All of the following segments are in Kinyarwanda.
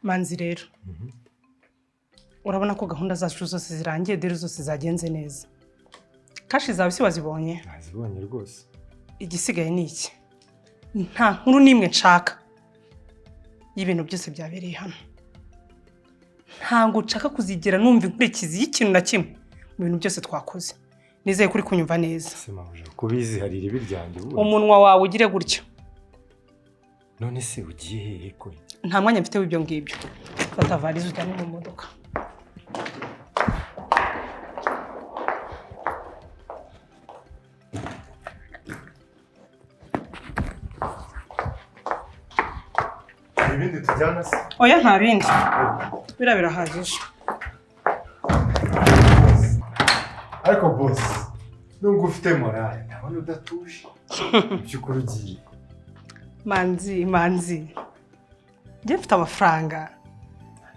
Manzi rero urabona ko gahunda zacu zose zirangiye dero zose zagenze neza. Kashi zawe si wazibonye? Nazibonye rwose. Igisigaye ni iki? Nta nkuru nimwe nshaka y'ibintu byose byabereye hano. Ntango nshaka kuzigera numva inkurikizi y'ikintu na kimwe mu bintu byose twakoze. Nizeye kuri kunyumva neza. Sema uje kubizi hari ribi ryanjye ubu. Umunwa wawe ugire gutyo. None se ugiye hehe ko? Nta mwanya mfite w'ibyo ngibyo. Fata valize ujyane mu modoka. Ibindi tujyana se? Oya nta bindi. Birahagije. Ariko boss, nubwo ufite morale, ntabona udatuje. Byukuri ugiye. Manzi. Njye mfite amafaranga.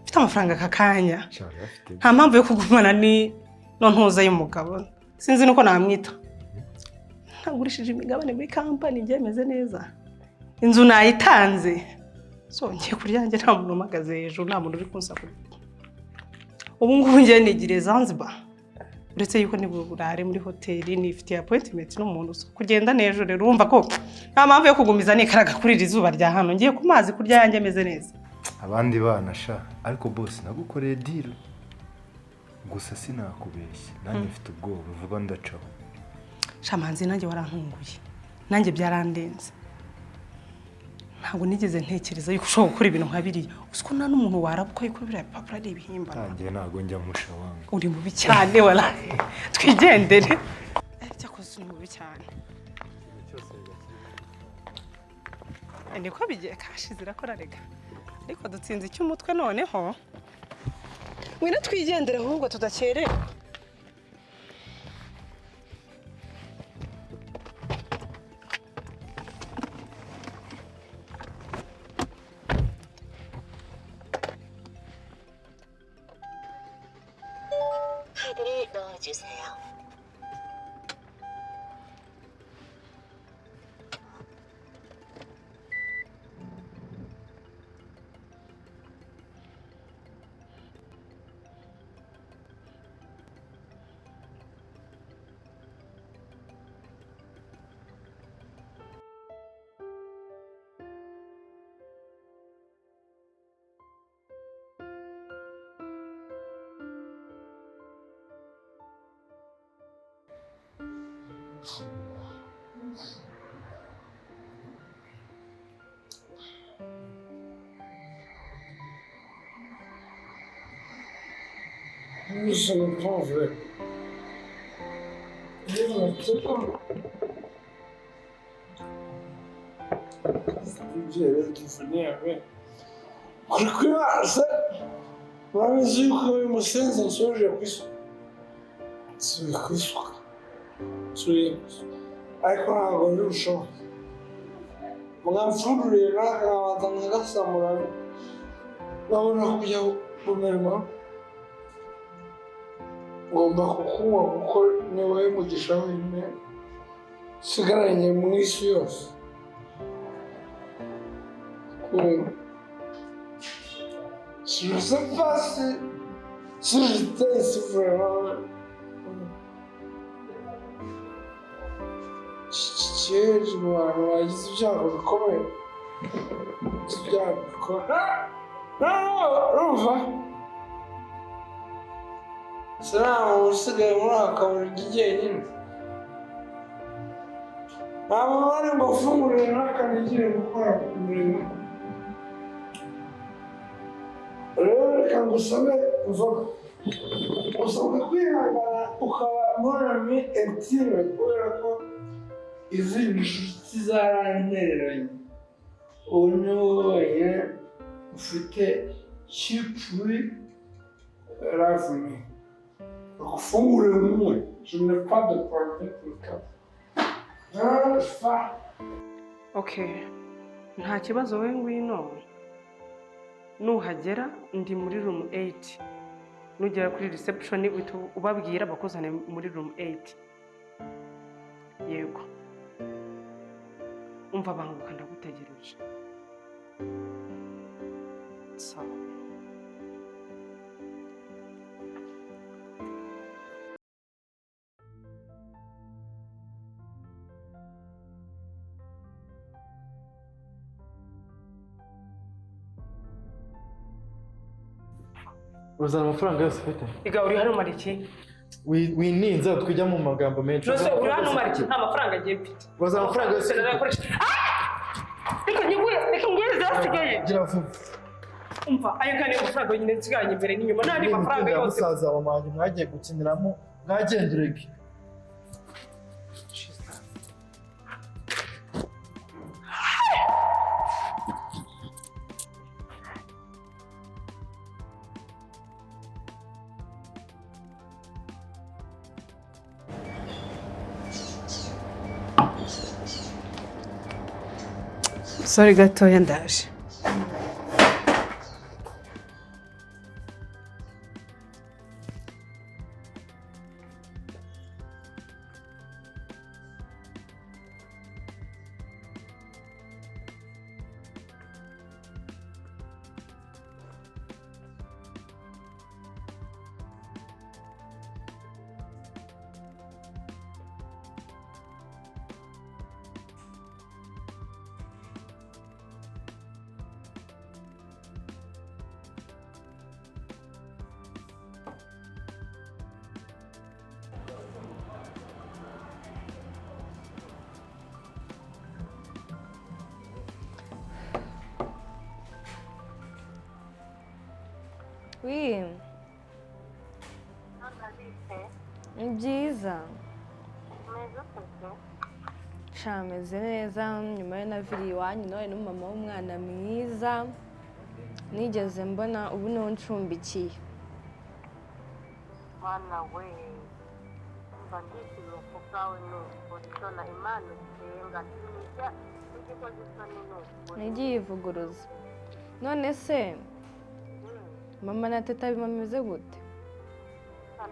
Mfite amafaranga kakanya. Nta mpamvu yo kugumana ni nontoza y'umugabo. Sinzi nuko namwita. Ntagurishije imigabane muri company byemeze neza. Inzu nayitanze. So ngiye kuryange nta muntu umagaze hejuru, nta muntu uri kunsakura. Ubu ngubu ngiye nigire Zanzibar. Uretse yuko ni burare muri hoteli nifite appointment n'umuntu kugenda nejo rero urumva ko nta mpamvu yo kugumiza nikaraga kuri izuba rya hano. Ngiye ku mazi kurya yanjye meze neza. Abandi bana sha, ariko boss nagukoreye deal. Gusa sinakubeshya, nanjye mfite ubwoba vuba ndacaho. Shamanzi nanjye warantunguye. Nanjye byarandenze. Ntabwo nigeze ntekereza yuko ushobora gukora ibintu nka biriya. Usko nta n'umuntu warabuka yuko biriya papura ari ibihimba. Nanjye ntago njya musha wanga. Uri mubi cyane wala. Twigendere. Cyakoze uri mubi cyane. Niko bigiye kashi zirakora rega. Ariko dutsinze icy'umutwe noneho. Wina twigendere ahubwo tudakerewe. 카드를 넣어주세요. Je ne pas vrai. Je ne sais pas. Studiare di finire. Qualcosa. Ma mi dico che mi sento solo questo. Su questo. Ecco una conosco. Ma furre la cavata nella samurai. Ma ora qui ho un ngomba kukunywa kuko niwe mugisha w'imwe sigaranye mu isi yose. Je sais pas si j'étais ici vraiment. Kera abantu bagize ibyago bikomeye. Ibyago bikomeye. Urumva? Salamu usigaye muri akaburiri jyenyine. Ntabwo bari mbafungurire n'akanigire gukora umurimo. Rero reka ngusabe uvuga. Usabwa kwihangana ukaba monami intime kubera ko izi nshuti zarantereranye. Ubu ni wowe wenyine ufite chipuri ravumi. Fungure umwe, je n'ai pas de problème pour le cas. Okay. Nta kibazo we ngwino. Nuhagera ndi muri room 8. Nugera kuri reception ubabwira bakuzane muri room 8. Yego. Umva banguka ndagutegereje. Sawa. Uzana amafaranga yose ufite. Iga uri hano mariki. Wininza twijya mu magambo menshi. Nose uri hano mariki nta mafaranga ngiye mfite. Uzana amafaranga yose. Reka nguye zasigaye. Gira vuba. Umva aya kane amafaranga nyine nsiganye imbere n'inyuma nandi mafaranga yose. Musaza wa manje mwagiye gukiniramo mwagendureke. Sorry gatoya ndaje. Oui. Ni byiza. Shameze neza nyuma yo naviriye iwanyu nawe n'umama w'umwana mwiza nigeze mbona ubu niho ncumbikiye. Mwana we mba ndishimye ku bwawe nuko isona Imana usenga ntiya igikoze isoni nuko Nagiye ivuguruza. None se mama na teta bimeze gute?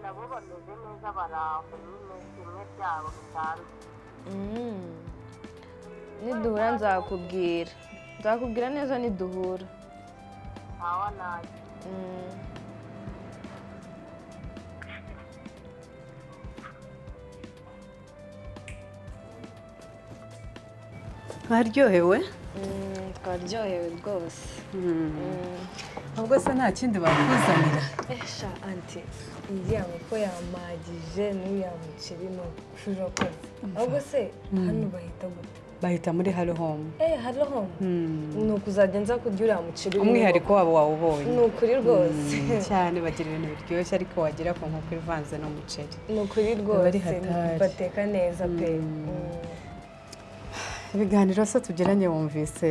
nabo bameze neza baraho nyine kimwe byabo bisanzwe. Niduhura nzakubwira neza niduhura. Ntawa nayo. Twaryohewe? Twaryohewe rwose. Ahubwo se nta kindi bakuzanira? Esha anti iriya nkoko yamagije n'uriya muceri no ushobora koza. Ahubwo se hano bahita gute? Bahita muri Halo Home. Halo Home? Ni ukuzajya nza kurya uriya muceri. Umwihariko wabo wawubonye. Ni ukuri rwose. Cyane bagira ibintu biryoshye ariko wagira ku nkoko ivanze n'umuceri. Ni ukuri rwose bateka neza pe. Ibiganiro se tugiranye wumvise?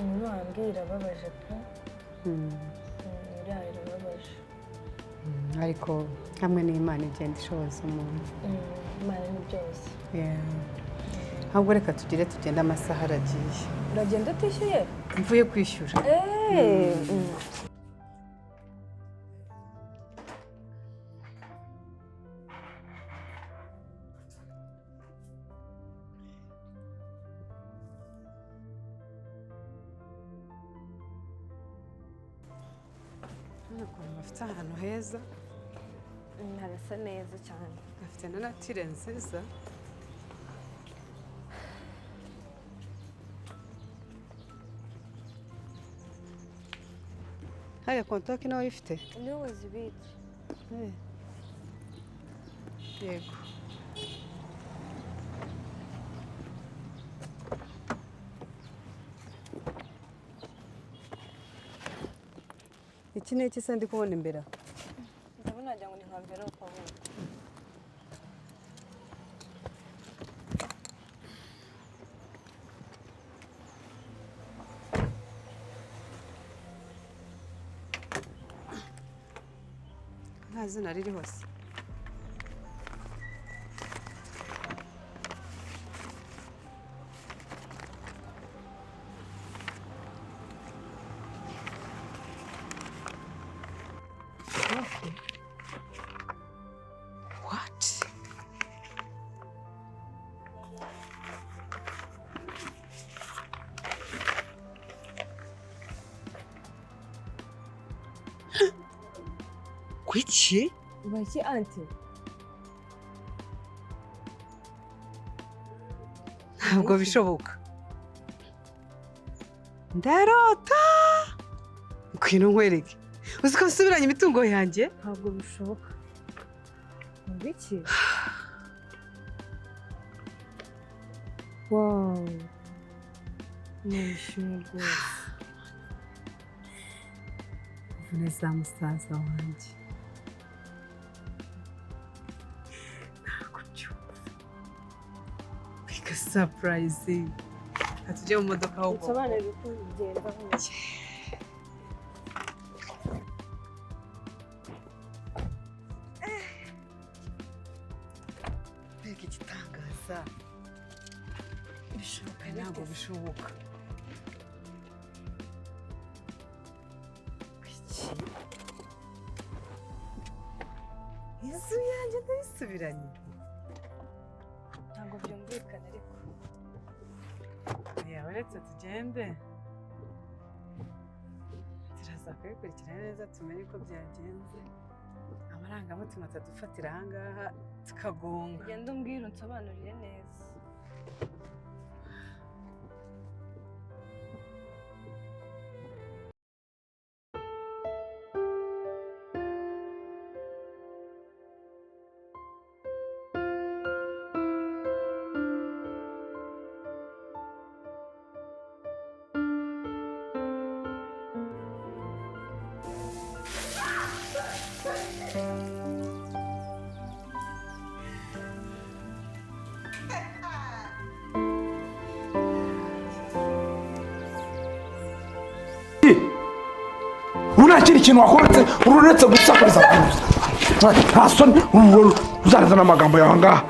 Umuntu wambwira ababaje pe. Uriya irababaje. Ariko hamwe n'Imana igenda ishoboza umuntu. Imana ni byose. Ahubwo reka tugende amasaha aragiye. Uragenda utishyuye? Mvuye kwishyura. Bafite ahantu heza. Harasa neza cyane. Bafite na natire nziza. Haya kontoki nawe uyifite? Niwe uzibitse. Yego. Iki ni iki se ndi kubona imbere? Ndabona wagira ngo ni nka mverope ahubwo. Nta zina ririho se? What? Kuki? Baki anti? Ntabwo bishoboka. Ndarota. Kwino nkwereke. Uzi ko nsubiranye imitungo yanjye? Ntabwo bishoboka. Ngiki? Wow. Nishimye rwose. Vanessa musaza wanjye. Ntabwo byumva. Big surprise. Atujye mu modoka aho. Nsobanurira uko bigenda hose. Mbega igitangaza. Bishoboka ntabwo bishoboka. Inzu yanjye ndayisubiranye. Ntabwo byumvikana ariko. Uretse tugende. Turaza kubikurikirana neza tumenye uko byagenze. Amarangamutima atadufatira aha ngaha tukagonga. Genda umbwire unsobanurire neza. Unakiri ikintu wakoretse ururetse gusakuriza nta soni uzazana amagambo yawe ngaha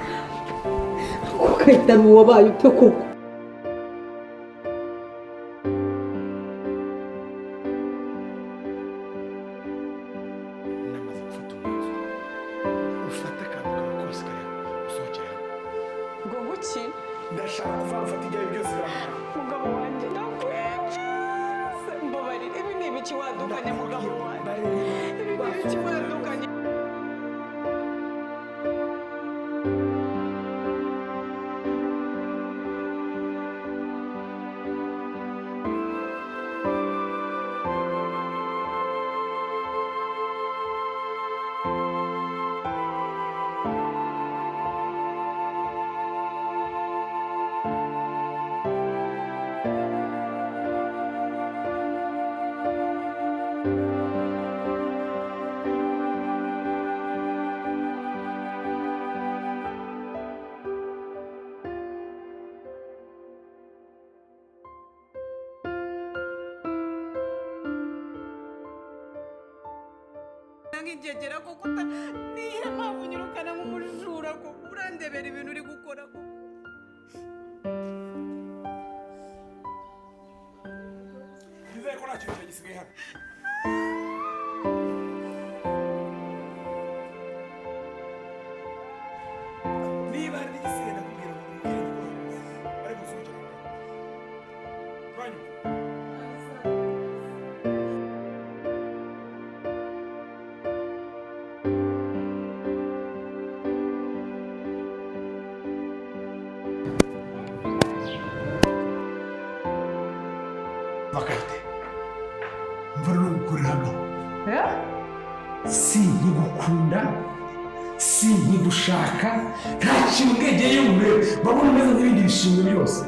Ukahita wabaye ute koko? ufate akantu kawe kose kariya usohokera Ngo nguki? ndashaka kuva gufata ibyawe byose biramara Mugabo wanjye ndakwiyemeza. Mbabarira, ibi ni ibiki wadukanye mugabo wanjye? Ibi ni ibiki wadukanye? Ngigegera koko nihe mpamvu nyirukana nk'umujura ko urandebera ibintu uri gukora ko. nizeye ko nta kintu gisigaye hano niba hari n'igisigaye ndakubwira ngo umbwire ko ari gusohokera twanyuma Bakate mvura no gukorera hano si nkigukunda si nkigushaka nta kintu mwegeye umurebe babona umeze nk'ibindi bishimwe byose